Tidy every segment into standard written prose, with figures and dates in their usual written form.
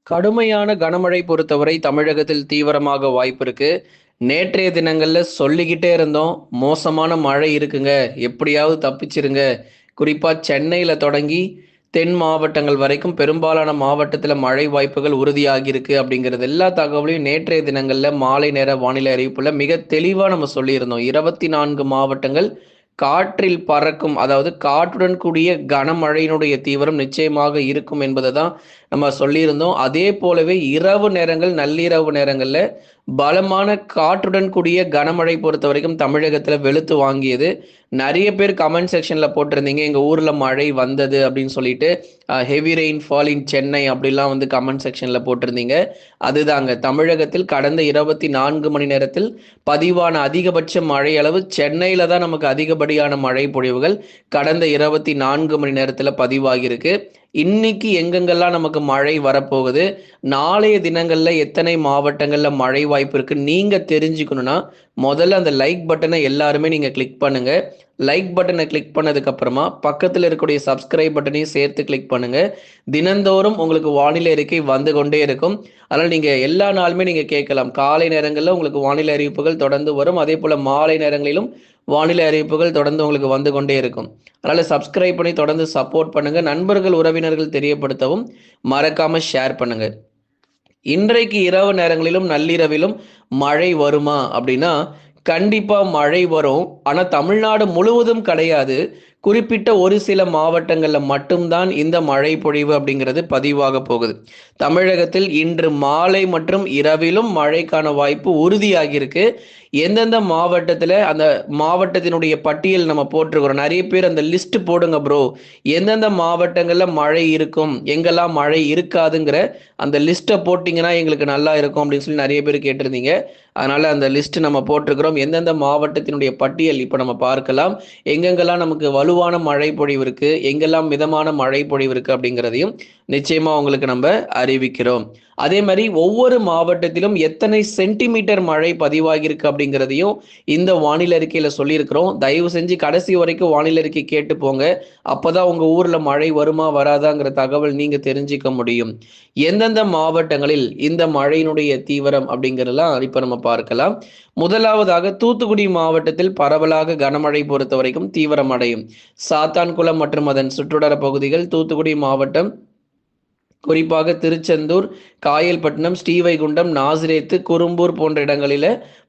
கடுமையான கனமழை பொறுத்தவரை தமிழகத்தில் தீவிரமாக வாய்ப்பு இருக்கு. நேற்றைய தினங்கள்ல சொல்லிக்கிட்டே இருந்தோம். மோசமான மழை இருக்குங்க. எப்படியாவது தப்பிச்சிருங்க. குறிப்பா சென்னையில தொடங்கி தென் மாவட்டங்கள் வரைக்கும் பெரும்பாலான மாவட்டத்தில மழை வாய்ப்புகள் உறுதியாகியிருக்கு அப்படிங்கிறது எல்லா தகவலையும் நேற்றைய தினங்கள்ல மாலை நேர வானிலை அறிவிப்புல மிக தெளிவா நம்ம சொல்லியிருந்தோம். 24 மாவட்டங்கள் காற்றில் பறக்கும், அதாவது காற்றுடன் கூடிய கனமழையினுடைய தீவிரம் நிச்சயமாக இருக்கும் என்பதை தான் நம்ம சொல்லியிருந்தோம். அதே போலவே இரவு நேரங்கள், நள்ளிரவு நேரங்கள்ல பலமான காற்றுடன் கூடிய கனமழை பொறுத்தவரைக்கும் தமிழகத்துல வெளுத்து வாங்கியது. நெறைய பேர் கமெண்ட் செக்ஷன்ல போட்டிருந்தீங்க, எங்க ஊர்ல மழை வந்தது அப்படின்னு சொல்லிட்டு. Heavy rain fall in Chennai அப்படிலாம் வந்து கமெண்ட் செக்ஷன்ல போட்டிருந்தீங்க. அதுதாங்க, தமிழகத்தில் கடந்த 24 மணி நேரத்தில் பதிவான அதிகபட்ச மழை அளவு சென்னையில தான் நமக்கு அதிகப்படியான மழை பொழிவுகள் கடந்த 24 மணி நேரத்துல பதிவாகியிருக்கு. இன்னைக்கு எங்கெங்கெல்லாம் நமக்கு மழை வரப்போகுது, நாளைய தினங்கள்ல எத்தனை மாவட்டங்கள்ல மழை வாய்ப்பு இருக்கு நீங்க தெரிஞ்சுக்கணும்னா முதல்ல அந்த லைக் பட்டனை எல்லாருமே நீங்க கிளிக் பண்ணுங்க. லைக் பட்டனை கிளிக் பண்ணதுக்கு அப்புறமா பக்கத்தில் இருக்கக்கூடிய சப்ஸ்கிரைப் பட்டனையும் சேர்த்து கிளிக் பண்ணுங்க. தினந்தோறும் உங்களுக்கு வானிலை அறிக்கை வந்து கொண்டே இருக்கும். அதனால் நீங்க எல்லா நாளுமே நீங்க கேட்கலாம். காலை நேரங்களில் உங்களுக்கு வானிலை அறிவிப்புகள் தொடர்ந்து வரும். அதே போல மாலை நேரங்களிலும் வானிலை அறிவிப்புகள் தொடர்ந்து உங்களுக்கு வந்து கொண்டே இருக்கும். அதனால சப்ஸ்கிரைப் பண்ணி தொடர்ந்து சப்போர்ட் பண்ணுங்க. நண்பர்கள் உறவினர்கள் தெரியப்படுத்தவும் மறக்காம ஷேர் பண்ணுங்க. இன்றைக்கு இரவு நேரங்களிலும் நள்ளிரவிலும் மழை வருமா அப்படின்னா கண்டிப்பா மழை வரும். ஆனா தமிழ்நாடு முழுவதும் கிடையாது. குறிப்பிட்ட ஒரு சில மாவட்டங்கள்ல மட்டும்தான் இந்த மழை பொழிவு அப்படிங்கிறது பதிவாக போகுது. தமிழகத்தில் இன்று மாலை மற்றும் இரவிலும் மழைக்கான வாய்ப்பு உறுதியாகியிருக்கு. எந்தெந்த மாவட்டத்துல அந்த மாவட்டத்தினுடைய பட்டியல் நம்ம போட்டிருக்கிறோம். நிறைய பேர் அந்த லிஸ்ட் போடுங்க ப்ரோ, எந்தெந்த மாவட்டங்கள்ல மழை இருக்கும், எங்கெல்லாம் மழை இருக்காதுங்கிற அந்த லிஸ்ட்டை போட்டிங்கன்னா எங்களுக்கு நல்லா இருக்கும் அப்படின்னு சொல்லி நிறைய பேர் கேட்டிருந்தீங்க. அதனால அந்த லிஸ்ட் நம்ம போட்டிருக்கிறோம். எந்தெந்த மாவட்டத்தினுடைய பட்டியல் இப்போ நம்ம பார்க்கலாம். எங்கெங்கெல்லாம் நமக்கு வலுவான மழை பொழிவு இருக்கு, எங்கெல்லாம் மிதமான மழை பொழிவு இருக்கு அப்படிங்கிறதையும் நிச்சயமா உங்களுக்கு நம்ம அறிவிக்கிறோம். அதே மாதிரி ஒவ்வொரு மாவட்டத்திலும் எத்தனை சென்டிமீட்டர் மழை பதிவாகியிருக்கு அப்படிங்கிறதையும் இந்த வானிலை அறிக்கையில சொல்லியிருக்கிறோம். தயவு செஞ்சு கடைசி வரைக்கும் வானிலை அறிக்கை கேட்டு போங்க. அப்பதான் உங்க ஊர்ல மழை வருமா வராதாங்கிற தகவல் நீங்க தெரிஞ்சுக்க முடியும். எந்தெந்த மாவட்டங்களில் இந்த மழையினுடைய தீவிரம் அப்படிங்கிறதெல்லாம் இப்ப நம்ம பார்க்கலாம். முதலாவதாக தூத்துக்குடி மாவட்டத்தில் பரவலாக கனமழை பொறுத்த வரைக்கும் தீவிரம் அடையும். சாத்தான்குளம் மற்றும் அதன் சுற்றுவட்டார பகுதிகள், தூத்துக்குடி மாவட்டம் குறிப்பாக திருச்செந்தூர், காயல்பட்டினம், ஸ்ரீவைகுண்டம், நாசிரேத்து, குரும்பூர் போன்ற இடங்களில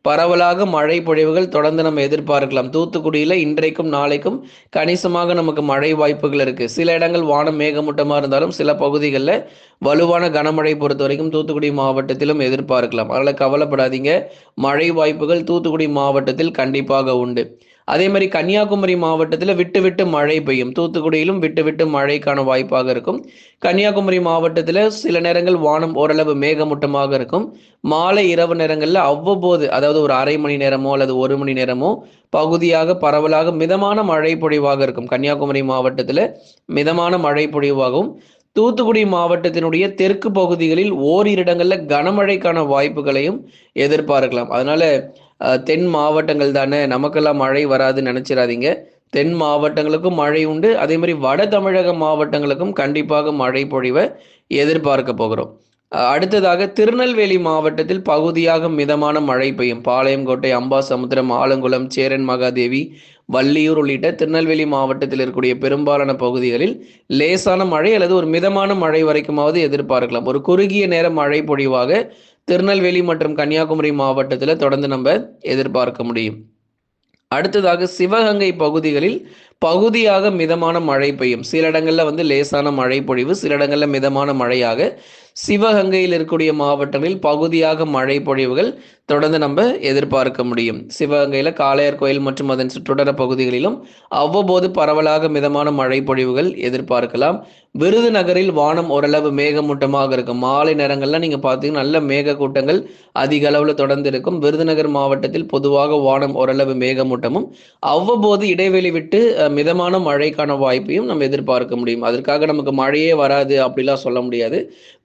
பரவலாக மழை பொழிவுகள் தொடர்ந்து நம்ம எதிர்பார்க்கலாம். தூத்துக்குடியில இன்றைக்கும் நாளைக்கும் கணிசமாக நமக்கு மழை வாய்ப்புகள் இருக்கு. சில இடங்கள் வானம் மேகமூட்டமா இருந்தாலும் சில பகுதிகளில் வலுவான கனமழை பொறுத்த வரைக்கும் தூத்துக்குடி மாவட்டத்திலும் எதிர்பார்க்கலாம். அதனால கவலைப்படாதீங்க, மழை வாய்ப்புகள் தூத்துக்குடி மாவட்டத்தில் கண்டிப்பாக உண்டு. அதே மாதிரி கன்னியாகுமரி மாவட்டத்தில் விட்டு விட்டு மழை பெய்யும். தூத்துக்குடியிலும் விட்டு விட்டு மழைக்கான வாய்ப்பாக இருக்கும். கன்னியாகுமரி மாவட்டத்தில் சில நேரங்கள் வானம் ஓரளவு மேகமூட்டமாக இருக்கும். மாலை இரவு நேரங்களில் அவ்வப்போது, அதாவது ஒரு அரை மணி நேரமோ அல்லது ஒரு மணி நேரமோ பகுதியாக பரவலாக மிதமான மழை பொழிவாக இருக்கும். கன்னியாகுமரி மாவட்டத்தில் மிதமான மழை பொழிவாகவும், தூத்துக்குடி மாவட்டத்தினுடைய தெற்கு பகுதிகளில் ஓரிரு இடங்களில் கனமழைக்கான வாய்ப்புகளையும் எதிர்பார்க்கலாம். அதனால தென் மாவட்டங்கள் தானே, நமக்கெல்லாம் மழை வராதுன்னு நினைச்சிடாதீங்க. தென் மாவட்டங்களுக்கும் மழை உண்டு. அதே மாதிரி வட தமிழக மாவட்டங்களுக்கும் கண்டிப்பாக மழை பொழிவை எதிர்பார்க்க போகிறோம். அடுத்ததாக திருநெல்வேலி மாவட்டத்தில் பகுதியாக மிதமான மழை பெய்யும். பாளையங்கோட்டை, அம்பாசமுத்திரம், ஆலங்குளம், சேரன் மகாதேவி, வள்ளியூர் உள்ளிட்ட திருநெல்வேலி மாவட்டத்தில் இருக்கக்கூடிய பெரும்பாலான பகுதிகளில் லேசான மழை அல்லது ஒரு மிதமான மழை வரைக்குமாவது எதிர்பார்க்கலாம். ஒரு குறுகிய நேர மழை பொழிவாக திருநெல்வேலி மற்றும் கன்னியாகுமரி மாவட்டத்தில் தொடர்ந்து நம்ம எதிர்பார்க்க முடியும். அடுத்ததாக சிவகங்கை பகுதிகளில் பகுதியாக மிதமான மழை பெய்யும். சில இடங்கள்ல வந்து லேசான மழை பொழிவு, சில இடங்கள்ல மிதமான மழையாக சிவகங்கையில் இருக்கக்கூடிய மாவட்டங்களில் பகுதியாக மழை பொழிவுகள் தொடர்ந்து நம்ம எதிர்பார்க்க முடியும். சிவகங்கையில காளையார் கோயில் மற்றும் அதன் சுற்றுவட்டார பகுதிகளிலும் அவ்வப்போது பரவலாக மிதமான மழை பொழிவுகள் எதிர்பார்க்கலாம். விருதுநகரில் வானம் ஓரளவு மேகமூட்டமாக இருக்கும். மாலை நேரங்கள்ல நீங்க பார்த்தீங்கன்னா நல்ல மேக கூட்டங்கள் அதிக அளவுல தொடர்ந்து இருக்கும். விருதுநகர் மாவட்டத்தில் பொதுவாக வானம் ஓரளவு மேகமூட்டமும் அவ்வப்போது இடைவெளி விட்டு மிதமான மழைக்கான வாய்ப்பையும் நம்ம எதிர்பார்க்க முடியும். அதற்காக நமக்கு மழையே வராது அப்படிலாம் சொல்ல முடியாது.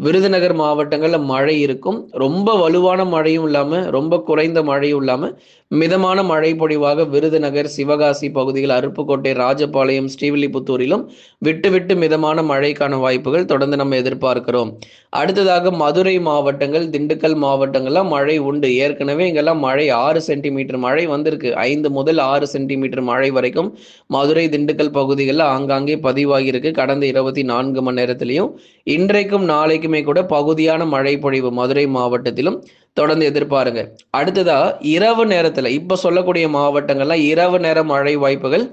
விருதுநகர் மாவட்டங்கள்ல மழை இருக்கும். ரொம்ப வலுவான மழையும் இல்லாம ரொம்ப குறைந்த மழையும் இல்லாமல் மிதமான மழை பொழிவாக விருதுநகர், சிவகாசி பகுதிகள், அருப்புக்கோட்டை, ராஜபாளையம், ஸ்ரீவில்லிபுத்தூரிலும் விட்டு விட்டு மிதமான மழைக்கான வாய்ப்புகள் தொடர்ந்து நம்ம எதிர்பார்க்கிறோம். அடுத்ததாக மதுரை மாவட்டங்கள், திண்டுக்கல் மாவட்டங்கள்லாம் மழை உண்டு. ஏற்கனவே இங்கெல்லாம் மழை 6 சென்டிமீட்டர் மழை வந்திருக்கு. 5 முதல் 6 சென்டிமீட்டர் மழை வரைக்கும் மதுரை, திண்டுக்கல் பகுதிகளில் ஆங்காங்கே பதிவாகியிருக்கு கடந்த 24 மணி நேரத்திலையும். இன்றைக்கும் நாளைக்குமே கூட பகுதியான மழை பொழிவு மதுரை மாவட்டத்திலும் தொடர்ந்து எதிர்பாருங்க. அடுத்ததா இரவு நேரத்துல இப்ப சொல்லக்கூடிய மாவட்டங்கள்லாம் இரவு நேர மழை வாய்ப்புகள்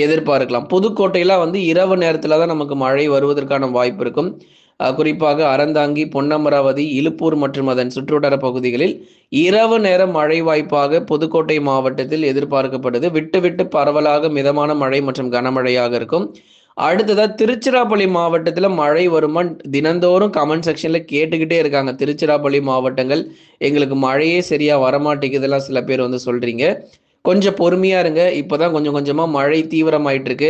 எதிர்பார்க்கலாம். புதுக்கோட்டையெல்லாம் இரவு நேரத்துல தான் நமக்கு மழை வருவதற்கான வாய்ப்பு இருக்கும். குறிப்பாக அறந்தாங்கி, பொன்னமராவதி, இலுப்பூர் மற்றும் அதன் சுற்றுவட்டார பகுதிகளில் இரவு நேர மழை வாய்ப்பாக புதுக்கோட்டை மாவட்டத்தில் எதிர்பார்க்கப்படுது. விட்டு விட்டு பரவலாக மிதமான மழை மற்றும் கனமழையாக இருக்கும். அடுத்ததா திருச்சிராப்பள்ளி மாவட்டத்தில் மழை வருமா தினந்தோறும் கமெண்ட் செக்ஷன்ல கேட்டுக்கிட்டே இருக்காங்க. திருச்சிராப்பள்ளி மாவட்டங்கள் எங்களுக்கு மழையே சரியா வரமாட்டேங்குதெல்லாம் சில பேர் சொல்றீங்க. கொஞ்சம் பொறுமையா இருங்க. இப்போதான் கொஞ்சம் கொஞ்சமா மழை தீவிரமாயிட்டு இருக்கு.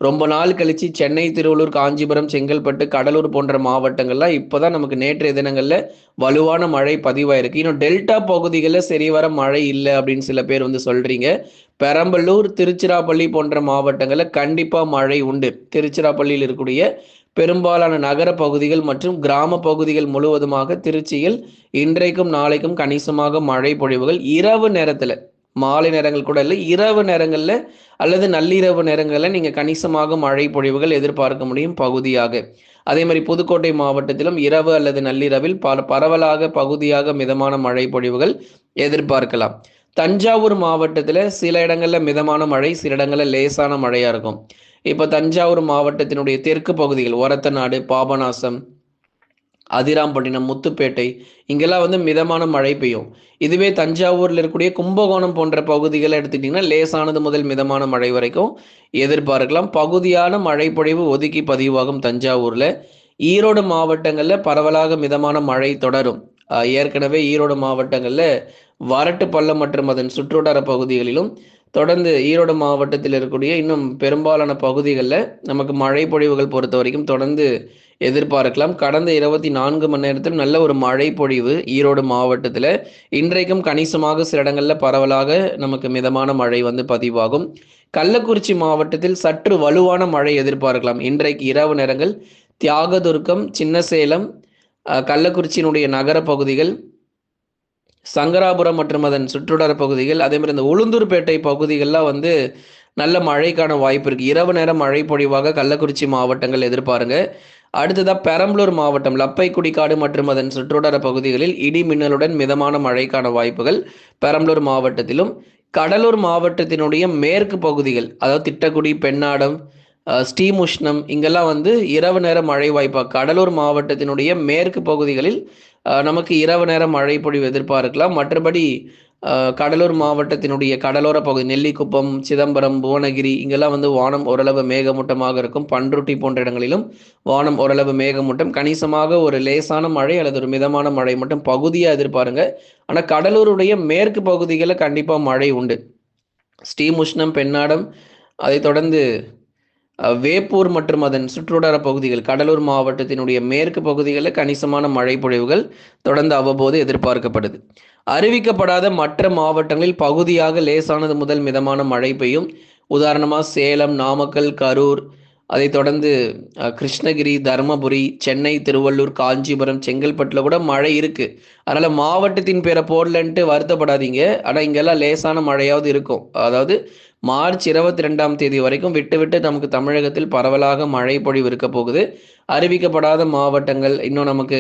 ரொம்ப நாள் கழிச்சு சென்னை, திருவள்ளூர், காஞ்சிபுரம், செங்கல்பட்டு, கடலூர் போன்ற மாவட்டங்கள்லாம் இப்போதான் நமக்கு நேற்றைய தினங்கள்ல வலுவான மழை பதிவாயிருக்கு. இன்னும் டெல்டா பகுதிகளில் சரி வர மழை இல்லை அப்படின்னு சில பேர் சொல்றீங்க. பெரம்பலூர், திருச்சிராப்பள்ளி போன்ற மாவட்டங்களில் கண்டிப்பா மழை உண்டு. திருச்சிராப்பள்ளியில் இருக்கக்கூடிய பெரும்பாலான நகர பகுதிகள் மற்றும் கிராம பகுதிகள் முழுவதுமாக திருச்சியில் இன்றைக்கும் நாளைக்கும் கணிசமாக மழை பொழிவுகள் இரவு நேரத்துல, மாலை நேரங்கள் கூட இல்லை, இரவு நேரங்கள்ல அல்லது நள்ளிரவு நேரங்களில் நீங்க கணிசமாக மழை பொழிவுகள் எதிர்பார்க்க முடியும் பகுதியாக. அதே மாதிரி புதுக்கோட்டை மாவட்டத்திலும் இரவு அல்லது நள்ளிரவில் பரவலாக பகுதியாக மிதமான மழை பொழிவுகள் எதிர்பார்க்கலாம். தஞ்சாவூர் மாவட்டத்தில் சில இடங்கள்ல மிதமான மழை, சில இடங்கள்ல லேசான மழையா இருக்கும். இப்ப தஞ்சாவூர் மாவட்டத்தினுடைய தெற்கு பகுதிகள் ஒரத்தநாடு, பாபநாசம், அதிராம்பட்டினம், முத்துப்பேட்டை இங்கெல்லாம் மிதமான மழை பெய்யும். இதுவே தஞ்சாவூர்ல இருக்கக்கூடிய கும்பகோணம் போன்ற பகுதிகளை எடுத்துக்கிட்டிங்கன்னா லேசானது முதல் மிதமான மழை வரைக்கும் எதிர்பார்க்கலாம். பகுதியான மழை பொழிவு ஒதுக்கி பதிவாகும் தஞ்சாவூர்ல. ஈரோடு மாவட்டங்கள்ல பரவலாக மிதமான மழை தொடரும். ஏற்கனவே ஈரோடு மாவட்டங்கள்ல வறட்டு பள்ளம் மற்றும் அதன் சுற்றுவட்டார பகுதிகளிலும் தொடர்ந்து ஈரோடு மாவட்டத்தில் இருக்கக்கூடிய இன்னும் பெரும்பாலான பகுதிகளில் நமக்கு மழை பொழிவுகள் பொறுத்த வரைக்கும் தொடர்ந்து எதிர்பார்க்கலாம். கடந்த 24 மணி நேரத்தில் நல்ல ஒரு மழை பொழிவு ஈரோடு மாவட்டத்தில். இன்றைக்கும் கணிசமாக சில இடங்களில் பரவலாக நமக்கு மிதமான மழை பதிவாகும். கள்ளக்குறிச்சி மாவட்டத்தில் சற்று வலுவான மழை எதிர்பார்க்கலாம். இன்றைக்கு இரவு நேரங்கள் தியாகதுர்கம், சின்னசேலம், கள்ளக்குறிச்சியினுடைய நகர பகுதிகள், சங்கராபுரம் மற்றும் அதன் சுற்றுவட்டார பகுதிகள், அதே மாதிரி இந்த உளுந்தூர்பேட்டை பகுதிகள்லாம் நல்ல மழைக்கான வாய்ப்பு இருக்கு. இரவு நேரம் மழை பொழிவாக கள்ளக்குறிச்சி மாவட்டங்கள் எதிர்பாருங்க. அடுத்ததா பெரம்பலூர் மாவட்டம், லப்பைக்குடிக்காடு மற்றும் அதன் சுற்றுவட்டார பகுதிகளில் இடி மின்னலுடன் மிதமான மழைக்கான வாய்ப்புகள் பெரம்பலூர் மாவட்டத்திலும். கடலூர் மாவட்டத்தினுடைய மேற்கு பகுதிகள், அதாவது திட்டக்குடி, பெண்ணாடம், ஸ்ரீமுஷ்ணம் இங்கெல்லாம் இரவு நேர மழை வாய்ப்பாக கடலூர் மாவட்டத்தினுடைய மேற்கு பகுதிகளில் நமக்கு இரவு நேர மழை பொழிவு எதிர்பார்க்கலாம். மற்றபடி கடலூர் மாவட்டத்தினுடைய கடலோர பகுதி நெல்லிக்குப்பம், சிதம்பரம், புவனகிரி இங்கெல்லாம் வானம் ஓரளவு மேகமூட்டமாக இருக்கும். பன்ருட்டி போன்ற இடங்களிலும் வானம் ஓரளவு மேகமூட்டம், கணிசமாக ஒரு லேசான மழை அல்லது ஒரு மிதமான மழை மட்டும் பகுதியாக எதிர்பாருங்க. ஆனால் கடலூருடைய மேற்கு பகுதிகளில் கண்டிப்பாக மழை உண்டு. ஸ்ரீமுஷ்ணம், பெண்ணாடம், அதை தொடர்ந்து வேப்பூர் மற்றும் அதன் சுற்றுவட்டார பகுதிகள், கடலூர் மாவட்டத்தினுடைய மேற்கு பகுதிகளில் கணிசமான மழை பொழிவுகள் தொடர்ந்து அவ்வப்போது எதிர்பார்க்கப்படுது. அறிவிக்கப்படாத மற்ற மாவட்டங்களில் பகுதியாக லேசானது முதல் மிதமான மழை பெய்யும். உதாரணமாக சேலம், நாமக்கல், கரூர், அதை தொடர்ந்து கிருஷ்ணகிரி, தருமபுரி, சென்னை, திருவள்ளூர், காஞ்சிபுரம், செங்கல்பட்டில் கூட மழை இருக்கு. அதனால மாவட்டத்தின் பேரை போடலன்ட்டு வருத்தப்படாதீங்க. ஆனால் இங்கெல்லாம் லேசான மழையாவது இருக்கும். அதாவது மார்ச் 22ஆம் தேதி வரைக்கும் விட்டு விட்டு நமக்கு தமிழகத்தில் பரவலாக மழை பொழிவு இருக்க போகுது. அறிவிக்கப்படாத மாவட்டங்கள் இன்னும் நமக்கு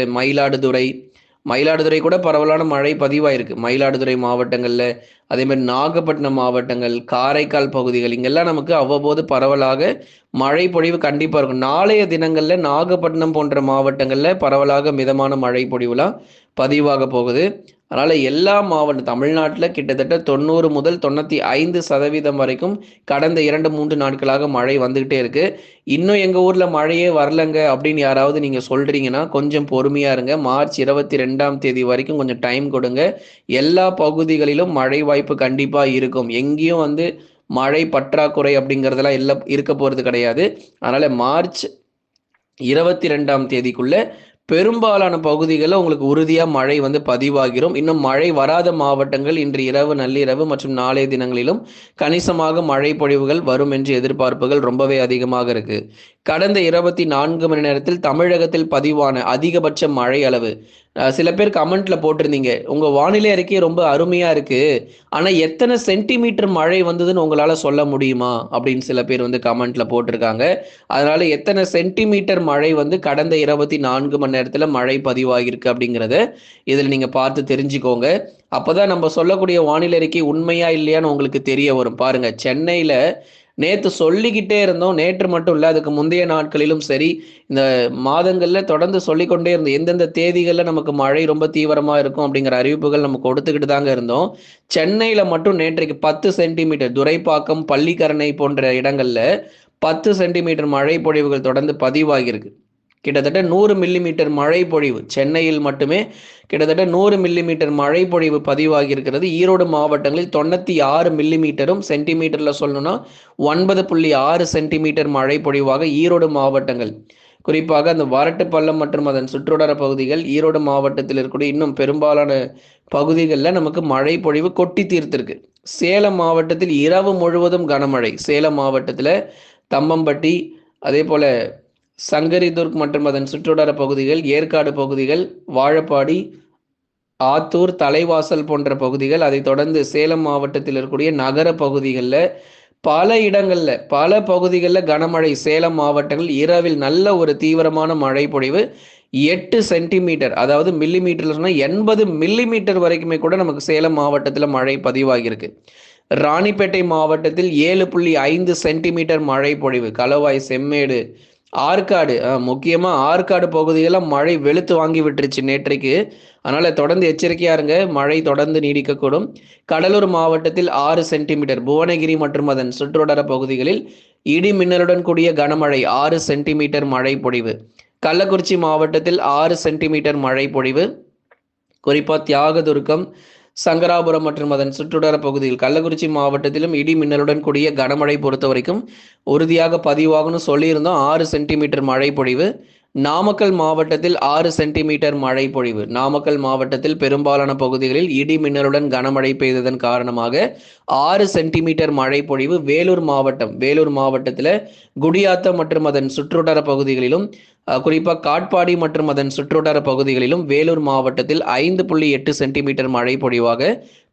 மயிலாடுதுறை கூட பரவலான மழை பதிவாயிருக்கு. மயிலாடுதுறை மாவட்டங்களில், அதே மாதிரி நாகப்பட்டினம் மாவட்டங்கள், காரைக்கால் பகுதிகள் இங்கெல்லாம் நமக்கு அவ்வப்போது பரவலாக மழை பொழிவு கண்டிப்பாக இருக்கும். நாளைய தினங்களில் நாகப்பட்டினம் போன்ற மாவட்டங்களில் பரவலாக மிதமான மழை பொழிவுலாம் பதிவாக போகுது. அதனால் எல்லா மாவட்டம் தமிழ்நாட்டில் கிட்டத்தட்ட 90 முதல் 95% வரைக்கும் கடந்த 2-3 நாட்களாக மழை வந்துக்கிட்டே இருக்கு. இன்னும் எங்கள் ஊரில் மழையே வரலங்க அப்படின்னு யாராவது நீங்கள் சொல்கிறீங்கன்னா கொஞ்சம் பொறுமையாக இருங்க. மார்ச் 22ஆம் தேதி வரைக்கும் கொஞ்சம் டைம் கொடுங்க. எல்லா பகுதிகளிலும் மழை வாய்ப்பு கண்டிப்பாக இருக்கும். எங்கேயும் மழை பற்றாக்குறை அப்படிங்கிறதெல்லாம் எல்லாம் இருக்க போகிறது கிடையாது. அதனால் மார்ச் 22ஆம் தேதிக்குள்ளே பெரும்பாலான பகுதிகளில் உங்களுக்கு உறுதியா மழை வந்து பதிவாகிரும். இன்னும் மழை வராத மாவட்டங்கள் இன்று இரவு, நள்ளிரவு மற்றும் நாளைய தினங்களிலும் கணிசமாக மழை பொழிவுகள் வரும் என்று எதிர்பார்ப்புகள் ரொம்பவே அதிகமாக இருக்கு. கடந்த 24 மணி நேரத்தில் தமிழகத்தில் பதிவான அதிகபட்ச மழை அளவு சில பேர் கமெண்ட்ல போட்டிருந்தீங்க. உங்க வானிலை அறிக்கை ரொம்ப அருமையா இருக்கு. ஆனா எத்தனை சென்டிமீட்டர் மழை வந்ததுன்னு உங்களால சொல்ல முடியுமா? அப்படின்னு சில பேர் வந்து கமெண்ட்ல போட்டிருக்காங்க. அதனால எத்தனை சென்டிமீட்டர் மழை வந்து கடந்த 24 மணி நேரத்துல மழை பதிவாகியிருக்கு அப்படிங்கிறத இதில் நீங்க பார்த்து தெரிஞ்சுக்கோங்க. அப்பதான் நம்ம சொல்லக்கூடிய வானிலை அறிக்கை உண்மையா இல்லையான்னு உங்களுக்கு தெரிய வரும். பாருங்க, சென்னையில நேத்து சொல்லிக்கிட்டே இருந்தோம். நேற்று மட்டும் இல்ல, அதுக்கு முந்தைய நாட்களிலும் சரி, இந்த மாதங்கள்ல தொடர்ந்து சொல்லிக்கொண்டே இருந்தோம். எந்தெந்த தேதிகள்ல நமக்கு மழை ரொம்ப தீவிரமா இருக்கும் அப்படிங்கிற அறிவிப்புகள் நம்ம கொடுத்துக்கிட்டு தாங்க இருந்தோம். சென்னையில மட்டும் நேற்றைக்கு 10 சென்டிமீட்டர், துரைப்பாக்கம், பள்ளிக்கரணை போன்ற இடங்கள்ல 10 சென்டிமீட்டர் மழை பொழிவுகள் தொடர்ந்து பதிவாகியிருக்கு. கிட்டத்தட்ட 100 மில்லிமீட்டர் மழை பொழிவு சென்னையில் மட்டுமே கிட்டத்தட்ட 100 மில்லிமீட்டர் மழை பொழிவு பதிவாகி இருக்கிறது. ஈரோடு மாவட்டங்களில் 96 மில்லிமீட்டரும், சென்டிமீட்டர்ல சொல்லணும்னா 9.6 சென்டிமீட்டர் மழை பொழிவாக ஈரோடு மாவட்டங்கள், குறிப்பாக அந்த வரட்டுப்பள்ளம் மற்றும் அதன் சுற்றுவட்டார பகுதிகள், ஈரோடு மாவட்டத்தில் இருக்கக்கூடிய இன்னும் பெரும்பாலான பகுதிகளில் நமக்கு மழை பொழிவு கொட்டி தீர்த்திருக்கு. சேலம் மாவட்டத்தில் இரவு முழுவதும் கனமழை. சேலம் மாவட்டத்தில் தம்மம்பட்டி, அதே போல சங்கரிதுர்க் மற்றும் அதன் சுற்றுவட்டார பகுதிகள், ஏற்காடு பகுதிகள், வாழப்பாடி, ஆத்தூர், தலைவாசல் போன்ற பகுதிகள், அதை தொடர்ந்து சேலம் மாவட்டத்தில் இருக்கக்கூடிய நகர பகுதிகளில் பல இடங்கள்ல, பல பகுதிகளில் கனமழை. சேலம் மாவட்டங்கள் இரவில் நல்ல ஒரு தீவிரமான மழை பொழிவு 8 சென்டிமீட்டர், அதாவது மில்லிமீட்டர்ல சொன்னால் 80 மில்லிமீட்டர் வரைக்குமே கூட நமக்கு சேலம் மாவட்டத்தில் மழை பதிவாகியிருக்கு. ராணிப்பேட்டை மாவட்டத்தில் 7.5 சென்டிமீட்டர் மழை பொழிவு. களவாய், செம்மேடு, ஆற்காடு, முக்கியமாக ஆற்காடு பகுதியெல்லாம் மழை வெளுத்து வாங்கி விட்டுருச்சு நேற்றைக்கு. அதனால் தொடர்ந்து எச்சரிக்கையாக இருங்க, மழை தொடர்ந்து நீடிக்கக்கூடும். கடலூர் மாவட்டத்தில் 6 சென்டிமீட்டர், புவனகிரி மற்றும் அதன் சுற்றுவட்டார பகுதிகளில் இடி மின்னலுடன் கூடிய கனமழை 6 சென்டிமீட்டர் மழை பொழிவு. கள்ளக்குறிச்சி மாவட்டத்தில் 6 சென்டிமீட்டர் மழை பொழிவு. குறிப்பாக தியாகதுர்கம், சங்கராபுரம் மற்றும் அதன் சுற்றுவட்டார பகுதியில், கள்ளக்குறிச்சி மாவட்டத்திலும் இடி மின்னலுடன் கூடிய கனமழை பொறுத்த வரைக்கும் உறுதியாக பதிவாகும்னு சொல்லியிருந்தோம். 6 சென்டிமீட்டர் மழை பொழிவு. நாமக்கல் மாவட்டத்தில் 6 சென்டிமீட்டர் மழை பொழிவு. நாமக்கல் மாவட்டத்தில் பெரும்பாலான பகுதிகளில் இடி மின்னலுடன் கனமழை பெய்ததன் காரணமாக 6 சென்டிமீட்டர் மழை பொழிவு. வேலூர் மாவட்டம், வேலூர் மாவட்டத்தில் குடியாத்தம் மற்றும் அதன் சுற்றுவட்டார பகுதிகளிலும், குறிப்பாக காட்பாடி மற்றும் அதன் சுற்றுவட்டார பகுதிகளிலும் வேலூர் மாவட்டத்தில் 5.8 சென்டிமீட்டர் மழை பொழிவாக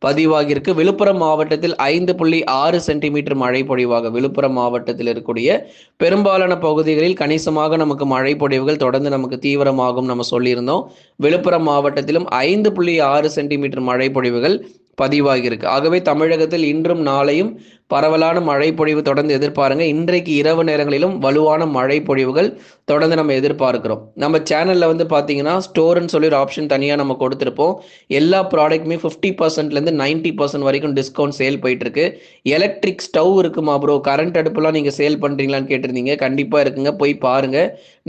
பதிவாகியிருக்கு. விழுப்புரம் மாவட்டத்தில் 5.6 சென்டிமீட்டர் மழை பொழிவாக. விழுப்புரம் மாவட்டத்தில் இருக்கக்கூடிய பெரும்பாலான பகுதிகளில் கணிசமாக நமக்கு மழை பொழிவுகள் தொடர்ந்து நமக்கு தீவிரமாகும் நம்ம சொல்லியிருந்தோம். விழுப்புரம் மாவட்டத்திலும் 5.6 சென்டிமீட்டர் மழை பொழிவுகள் பதிவாகியிருக்கு. ஆகவே தமிழகத்தில் இன்றும் நாளையும் பரவலான மழை பொழிவு தொடர்ந்து எதிர்பாருங்க. இன்றைக்கு இரவு நேரங்களிலும் வலுவான மழை பொழிவுகள் தொடர்ந்து நம்ம எதிர்பார்க்கிறோம். நம்ம சேனல்ல வந்து பார்த்தீங்கன்னா ஸ்டோர்னு சொல்லி ஒரு ஆப்ஷன் தனியாக நம்ம கொடுத்துருப்போம். எல்லா ப்ராடக்ட்டுமே 50%லேருந்து 90% வரைக்கும் டிஸ்கவுண்ட் சேல் போயிட்டு இருக்கு. எலக்ட்ரிக் ஸ்டவ் இருக்குமா ப்ரோ, கரண்ட் அடுப்புலாம் நீங்கள் சேல் பண்ணுறீங்களான்னு கேட்டிருந்தீங்க. கண்டிப்பாக இருக்குங்க, போய் பாருங்க.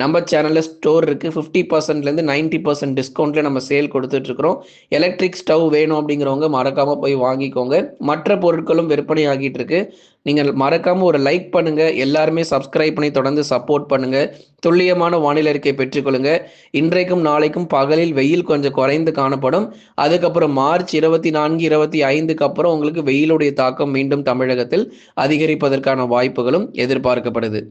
நம்ம சேனலில் ஸ்டோர் இருக்குது. 50%லேருந்து 90% டிஸ்கவுண்ட்ல நம்ம சேல் கொடுத்துட்டு இருக்கிறோம். எலக்ட்ரிக் ஸ்டவ் வேணும் அப்படிங்கிறவங்க மறக்காம போய் வாங்கிக்கோங்க. மற்ற பொருட்களும் விற்பனை ஆகிட்டு இருக்கு. நீங்கள் மறக்காம ஒரு லைக் பண்ணுங்க, எல்லாருமே சப்ஸ்கிரைப் பண்ணி தொடர்ந்து சப்போர்ட் பண்ணுங்க. துல்லியமான வானிலை அறிக்கை பெற்றுக்கொள்ளுங்க. இன்றைக்கும் நாளைக்கும் பகலில் வெயில் கொஞ்சம் குறைந்து காணப்படும். அதுக்கப்புறம் மார்ச் 24, 25க்கு அப்புறம் உங்களுக்கு வெயிலுடைய தாக்கம் மீண்டும் தமிழகத்தில் அதிகரிப்பதற்கான வாய்ப்புகளும் எதிர்பார்க்கப்படுது.